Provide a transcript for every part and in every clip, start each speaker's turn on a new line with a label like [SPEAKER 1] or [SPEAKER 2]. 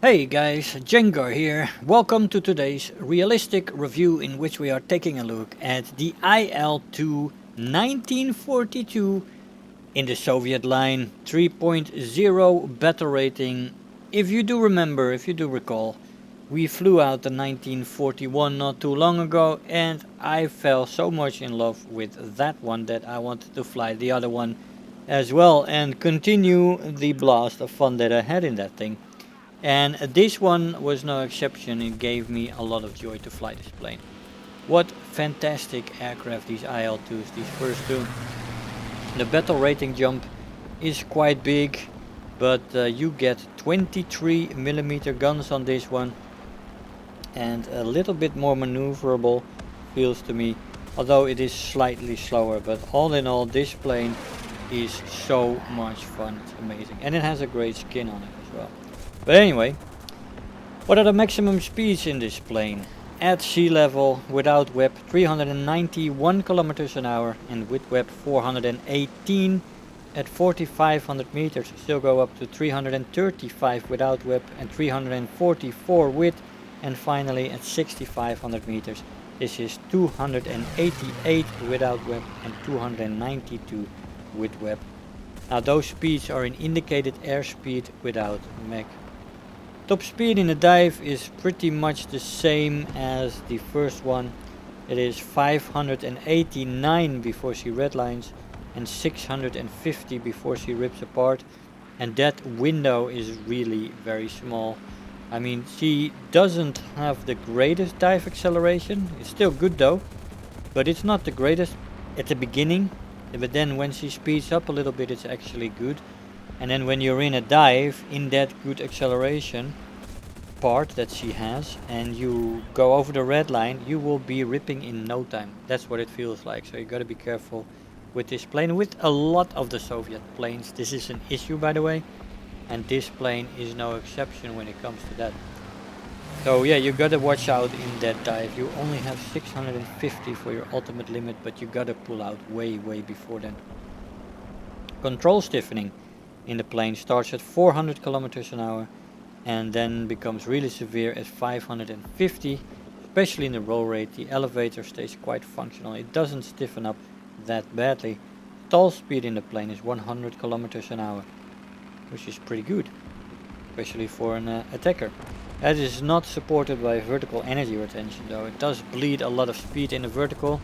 [SPEAKER 1] Hey guys, Jengar here. Welcome to today's realistic review in which we are taking a look at the IL-2 1942 in the Soviet line 3.0 battle rating. If you do remember, if you do recall, we flew out the 1941 not too long ago and I fell so much in love with that one that I wanted to fly the other one as well and continue the blast of fun that I had in that thing. And this one was no exception. It gave me a lot of joy to fly this plane. What fantastic aircraft these IL-2s, these first two. The battle rating jump is quite big, but you get 23mm guns on this one and a little bit more maneuverable, feels to me, although it is slightly slower. But all in all, this plane is so much fun. It's amazing, and it has a great skin on it as well. But anyway, what are the maximum speeds in this plane? At sea level, without WEP 391 kilometers an hour, and with WEP 418. At 4500 meters still go up to 335 without WEP and 344 with, and finally at 6500 meters this is 288 without WEP and 292 with WEP. Now those speeds are in indicated airspeed without Mach. Top speed in the dive is pretty much the same as the first one. It is 589 before she redlines and 650 before she rips apart, and that window is really very small. I mean, she doesn't have the greatest dive acceleration. It's still good though, but it's not the greatest at the beginning. But then when she speeds up a little bit, it's actually good. And then when you're in a dive in that good acceleration part that she has and you go over the red line, you will be ripping in no time. That's what it feels like. So you got to be careful with this plane. With a lot of the Soviet planes, this is an issue, by the way, and this plane is no exception when it comes to that. So yeah, you gotta watch out in that dive. You only have 650 for your ultimate limit, but you gotta pull out way before then. Control stiffening in the plane starts at 400 kilometers an hour and then becomes really severe at 550, especially in the roll rate. The elevator stays quite functional. It doesn't stiffen up that badly. Stall speed in the plane is 100 kilometers an hour, which is pretty good, especially for an attacker. That is not supported by vertical energy retention though. It does bleed a lot of speed in the vertical,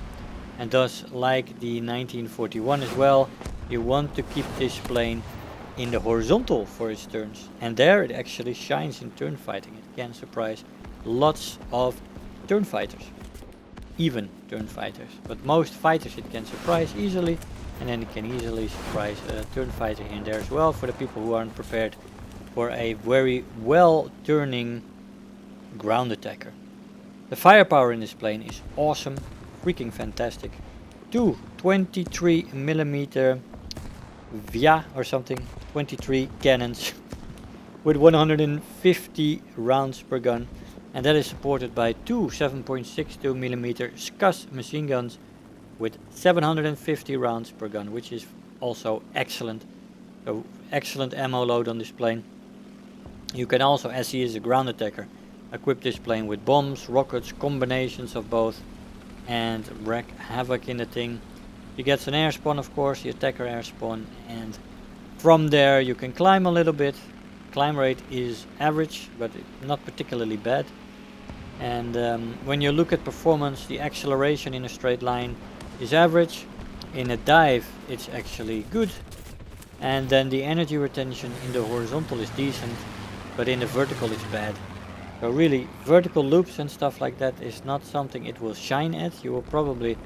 [SPEAKER 1] and thus, like the 1941 as well, you want to keep this plane in the horizontal for its turns, and there it actually shines in turn fighting. It can surprise lots of turn fighters, even turn fighters, but most fighters it can surprise easily, and then it can easily surprise a turn fighter here and there as well for the people who aren't prepared for a very well turning ground attacker. The firepower in this plane is awesome, freaking fantastic. Two 23mm VIA or something, 23 cannons with 150 rounds per gun, and that is supported by two 7.62mm SCAS machine guns with 750 rounds per gun, which is also excellent. So excellent ammo load on this plane. You can also, as he is a ground attacker, equip this plane with bombs, rockets, combinations of both, and wreak havoc in the thing. He gets an air spawn, of course, the attacker air spawn, and from there you can climb a little bit. Climb rate is average, but not particularly bad. And when you look at performance, the acceleration in a straight line is average. In a dive it's actually good, and then the energy retention in the horizontal is decent, but in the vertical it's bad. So really, vertical loops and stuff like that is not something it will shine at. You will probably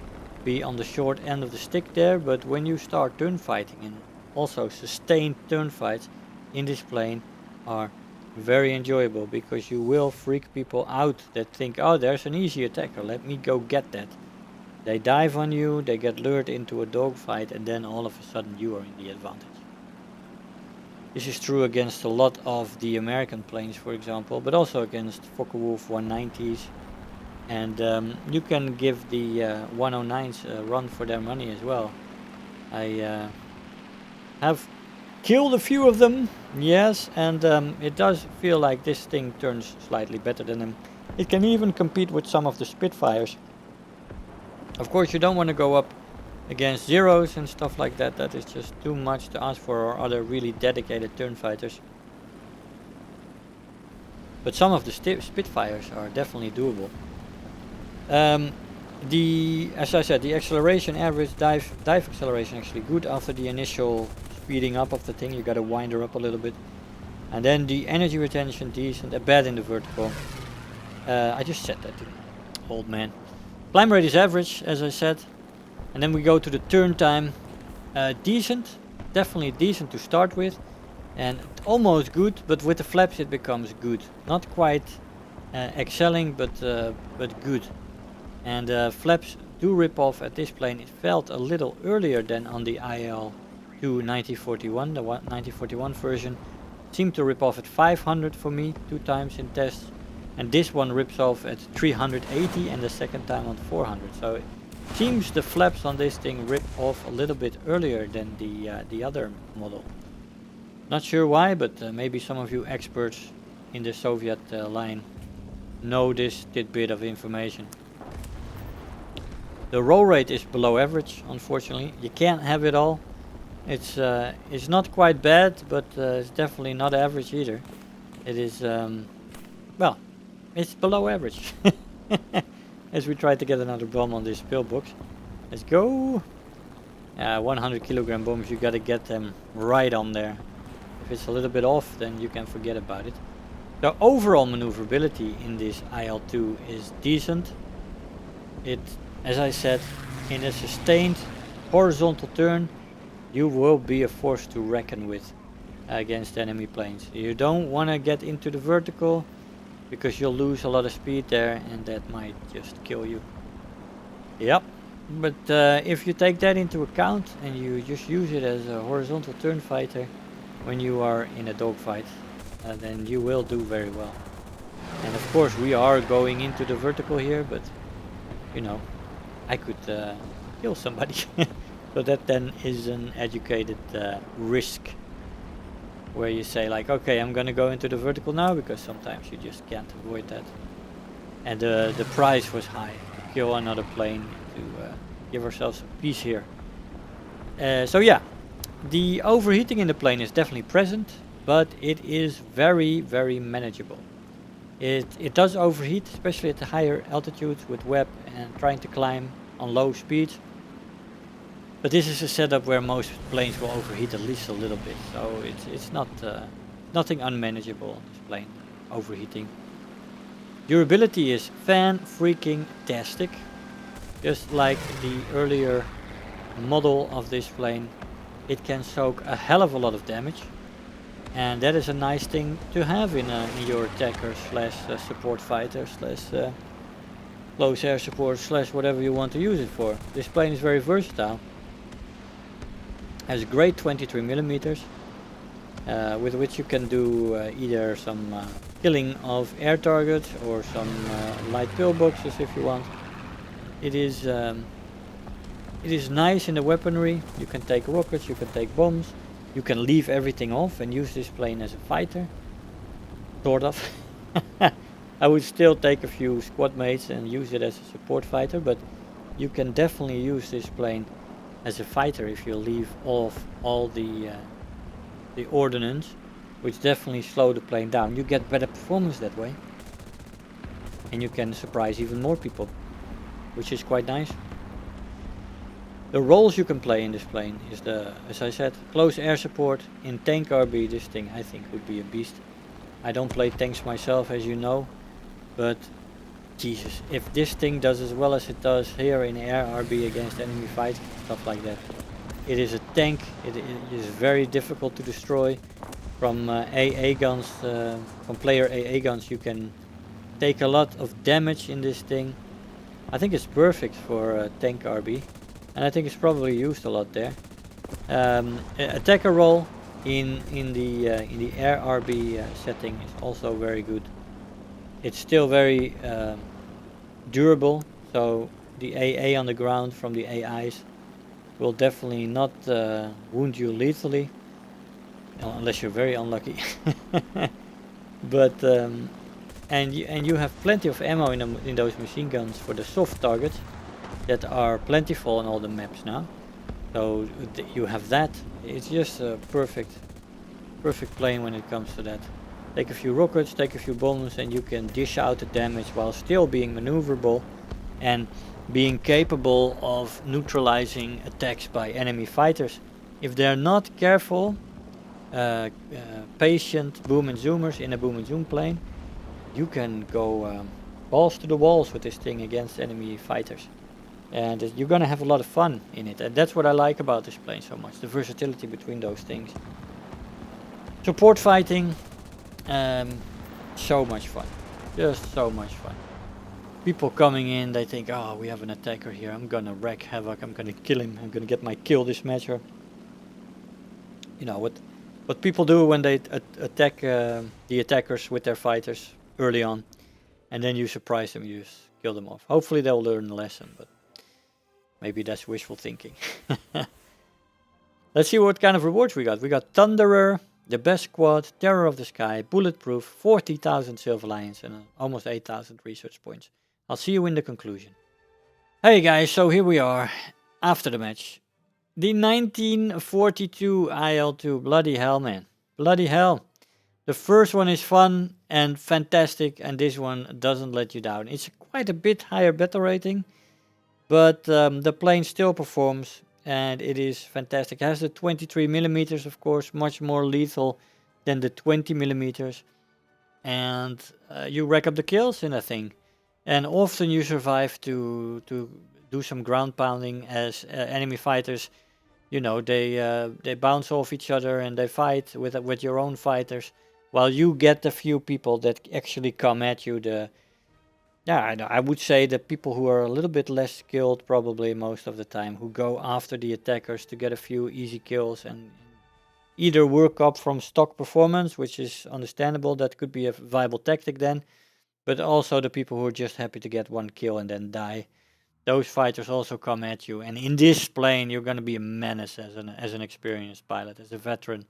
[SPEAKER 1] be on the short end of the stick there, but when you start turn fighting, and also sustained turn fights in this plane are very enjoyable, because you will freak people out that think, oh, there's an easy attacker, let me go get that. They dive on you, they get lured into a dogfight, and then all of a sudden you are in the advantage. This is true against a lot of the American planes, for example, but also against Focke-Wulf 190s. And you can give the 109s a run for their money as well. I have Killed a few of them, yes, and it does feel like this thing turns slightly better than them. It can even compete with some of the Spitfires. Of course, you don't want to go up against Zeros and stuff like that. That is just too much to ask for, or other really dedicated turn fighters. But some of the Spitfires are definitely doable. As I said, the acceleration, average dive acceleration, actually good after the initial speeding up of the thing. You gotta wind her up a little bit, and then the energy retention decent, bad in the vertical. I just said that to old man. Climb rate is average, as I said, and then we go to the turn time. Decent, definitely decent to start with, and almost good. But with the flaps, it becomes good. Not quite excelling, but good. And flaps do rip off at this plane. It felt a little earlier than on the IL-2 1941, the 1941 version. Seemed to rip off at 500 for me 2 times in tests, and this one rips off at 380 and the second time on 400. So it seems the flaps on this thing rip off a little bit earlier than the other model. Not sure why, but maybe some of you experts in the Soviet line know this tidbit of information. The roll rate is below average, unfortunately. You can't have it all. It's not quite bad, but it's definitely not average either. It is, well, it's below average. As we try to get another bomb on this pillbox. Let's go. 100 kilogram bombs, you gotta get them right on there. If it's a little bit off, then you can forget about it. The overall maneuverability in this IL-2 is decent. As I said, in a sustained horizontal turn, you will be a force to reckon with against enemy planes. You don't want to get into the vertical, because you'll lose a lot of speed there, and that might just kill you. Yep, but if you take that into account and you just use it as a horizontal turn fighter when you are in a dogfight, then you will do very well. And of course we are going into the vertical here, but you know, I could kill somebody. So that then is an educated risk, where you say like, okay, I'm gonna go into the vertical now, because sometimes you just can't avoid that. And the price was high to kill another plane, to give ourselves a piece here. So yeah, the overheating in the plane is definitely present, but it is very, very manageable. It does overheat, especially at the higher altitudes with web and trying to climb on low speeds. But this is a setup where most planes will overheat at least a little bit, so it's not nothing unmanageable on this plane, overheating. Durability is fan-freaking-tastic, just like the earlier model of this plane. It can soak a hell of a lot of damage, and that is a nice thing to have in your attacker slash support fighter slash close air support slash whatever you want to use it for. This plane is very versatile. Has great 23 millimeters, with which you can do either some killing of air targets or some light pillboxes if you want. It is nice in the weaponry. You can take rockets, you can take bombs, you can leave everything off and use this plane as a fighter, sort of. I would still take a few squad mates and use it as a support fighter, but you can definitely use this plane as a fighter if you leave off all the ordnance, which definitely slow the plane down. You get better performance that way, and you can surprise even more people, which is quite nice. The roles you can play in this plane is as I said, close air support. In tank RB, this thing I think would be a beast. I don't play tanks myself, as you know, but Jesus, if this thing does as well as it does here in air RB against enemy fights, stuff like that. It is a tank, it is very difficult to destroy. From AA guns, from player AA guns, you can take a lot of damage in this thing. I think it's perfect for tank RB, and I think it's probably used a lot there. Attacker role in the air RB setting is also very good. It's still very durable, so the AA on the ground from the AIs will definitely not wound you lethally. unless you're very unlucky. But and you have plenty of ammo in those machine guns for the soft targets that are plentiful on all the maps now. So you have that. It's just a perfect plane when it comes to that. Take a few rockets, take a few bombs, and you can dish out the damage while still being maneuverable and being capable of neutralizing attacks by enemy fighters. If they're not careful, patient boom and zoomers in a boom and zoom plane, you can go balls to the walls with this thing against enemy fighters. And you're gonna have a lot of fun in it. And that's what I like about this plane so much, the versatility between those things. Support fighting, so much fun. Just so much fun. People coming in, they think, oh, we have an attacker here, I'm gonna wreak havoc, I'm gonna kill him, I'm gonna get my kill this match. Or, you know, what people do when they attack the attackers with their fighters early on, and then you surprise them, you just kill them off. Hopefully they'll learn the lesson, but maybe that's wishful thinking. Let's see what kind of rewards we got. We got Thunderer, the best squad, Terror of the Sky, Bulletproof, 40,000 Silver Lions, and almost 8,000 research points. I'll see you in the conclusion. Hey guys, so here we are, after the match. The 1942 IL-2, bloody hell man, bloody hell. The first one is fun and fantastic, and this one doesn't let you down. It's quite a bit higher battle rating, but the plane still performs, and it is fantastic. It has the 23mm, of course, much more lethal than the 20mm, and you rack up the kills in that thing. And often you survive to do some ground pounding as enemy fighters, you know, they bounce off each other and they fight with your own fighters, while you get the few people that actually come at you. I would say the people who are a little bit less skilled, probably most of the time, who go after the attackers to get a few easy kills and either work up from stock performance, which is understandable, that could be a viable tactic then, but also the people who are just happy to get one kill and then die. Those fighters also come at you, and in this plane you're going to be a menace as an experienced pilot, as a veteran.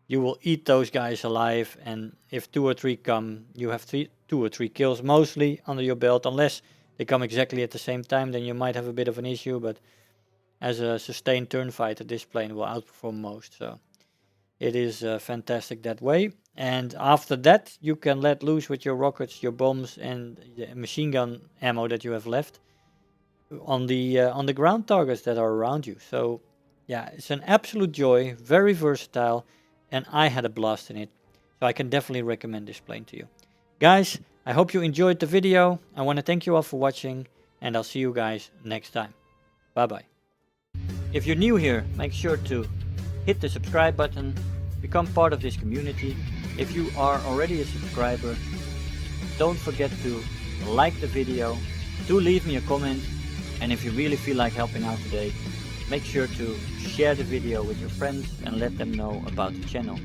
[SPEAKER 1] You will eat those guys alive, and if 2 or 3 come, you have 2 or 3 kills mostly under your belt, unless they come exactly at the same time, then you might have a bit of an issue, but as a sustained turn fighter, this plane will outperform most, so it is fantastic that way. And after that, you can let loose with your rockets, your bombs, and the machine gun ammo that you have left on the ground targets that are around you. So yeah, it's an absolute joy, very versatile, and I had a blast in it. So I can definitely recommend this plane to you. Guys, I hope you enjoyed the video. I want to thank you all for watching, and I'll see you guys next time. Bye bye. If you're new here, make sure to hit the subscribe button, become part of this community. If you are already a subscriber, don't forget to like the video, do leave me a comment, and if you really feel like helping out today, make sure to share the video with your friends and let them know about the channel.